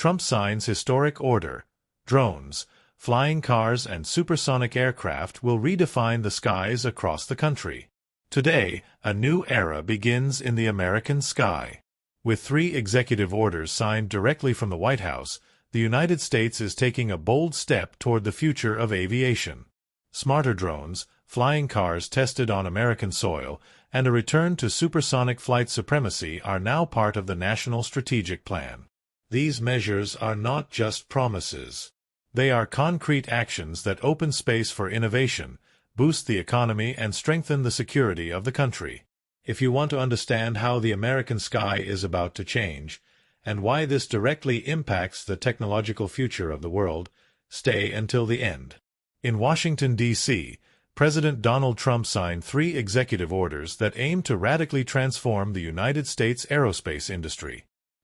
Trump signs historic order. Drones, flying cars and supersonic aircraft will redefine the skies across the country. Today, a new era begins in the American sky. With 3 executive orders signed directly from the White House, the United States is taking a bold step toward the future of aviation. Smarter drones, flying cars tested on American soil, and a return to supersonic flight supremacy are now part of the National Strategic Plan. These measures are not just promises. They are concrete actions that open space for innovation, boost the economy, and strengthen the security of the country. If you want to understand how the American sky is about to change, and why this directly impacts the technological future of the world, stay until the end. In Washington, D.C., President Donald Trump signed 3 executive orders that aim to radically transform the United States aerospace industry.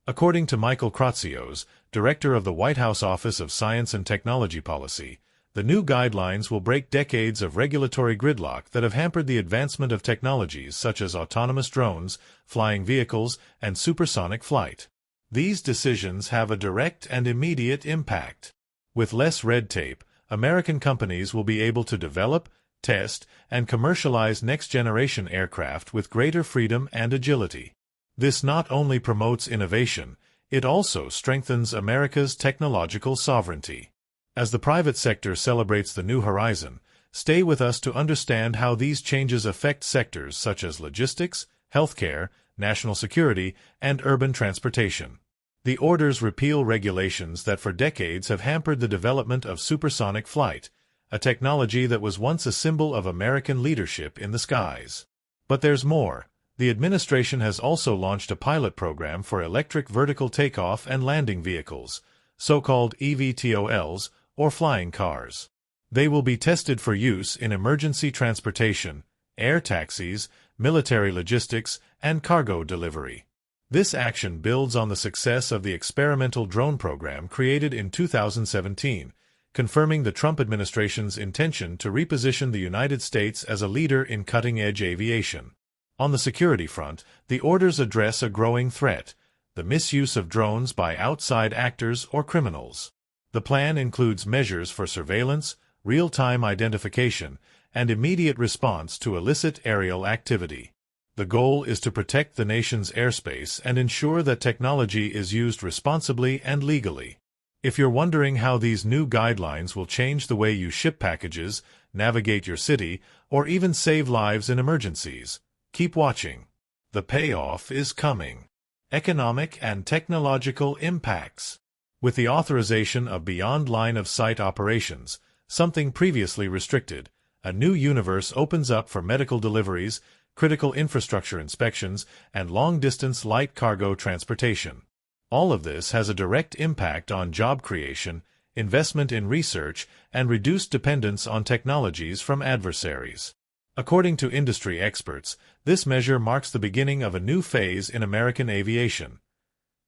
According to Michael Kratsios, director of the White House Office of Science and Technology Policy, the new guidelines will break decades of regulatory gridlock that have hampered the advancement of technologies such as autonomous drones, flying vehicles, and supersonic flight. These decisions have a direct and immediate impact. With less red tape, American companies will be able to develop, test, and commercialize next-generation aircraft with greater freedom and agility. This not only promotes innovation, it also strengthens America's technological sovereignty. As the private sector celebrates the new horizon, stay with us to understand how these changes affect sectors such as logistics, healthcare, national security, and urban transportation. The orders repeal regulations that for decades have hampered the development of supersonic flight, a technology that was once a symbol of American leadership in the skies. But there's more. The administration has also launched a pilot program for electric vertical takeoff and landing vehicles, so-called eVTOLs, or flying cars. They will be tested for use in emergency transportation, air taxis, military logistics, and cargo delivery. This action builds on the success of the experimental drone program created in 2017, confirming the Trump administration's intention to reposition the United States as a leader in cutting-edge aviation. On the security front, the orders address a growing threat: the misuse of drones by outside actors or criminals. The plan includes measures for surveillance, real-time identification, and immediate response to illicit aerial activity. The goal is to protect the nation's airspace and ensure that technology is used responsibly and legally. If you're wondering how these new guidelines will change the way you ship packages, navigate your city, or even save lives in emergencies, keep watching. The payoff is coming. Economic and technological impacts. With the authorization of beyond line-of-sight operations, something previously restricted, a new universe opens up for medical deliveries, critical infrastructure inspections, and long-distance light cargo transportation. All of this has a direct impact on job creation, investment in research, and reduced dependence on technologies from adversaries. According to industry experts, this measure marks the beginning of a new phase in American aviation.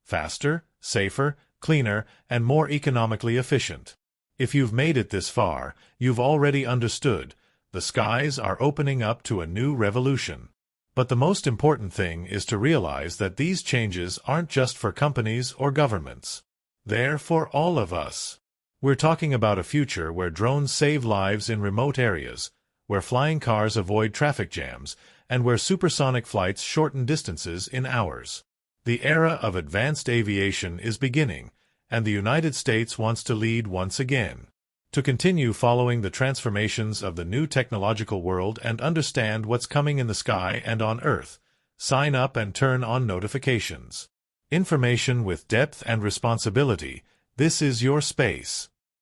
Faster, safer, cleaner, and more economically efficient. If you've made it this far, you've already understood. The skies are opening up to a new revolution. But the most important thing is to realize that these changes aren't just for companies or governments. They're for all of us. We're talking about a future where drones save lives in remote areas, where flying cars avoid traffic jams, and where supersonic flights shorten distances in hours. The era of advanced aviation is beginning, and the United States wants to lead once again. To continue following the transformations of the new technological world and understand what's coming in the sky and on Earth, sign up and turn on notifications. Information with depth and responsibility. This is your space.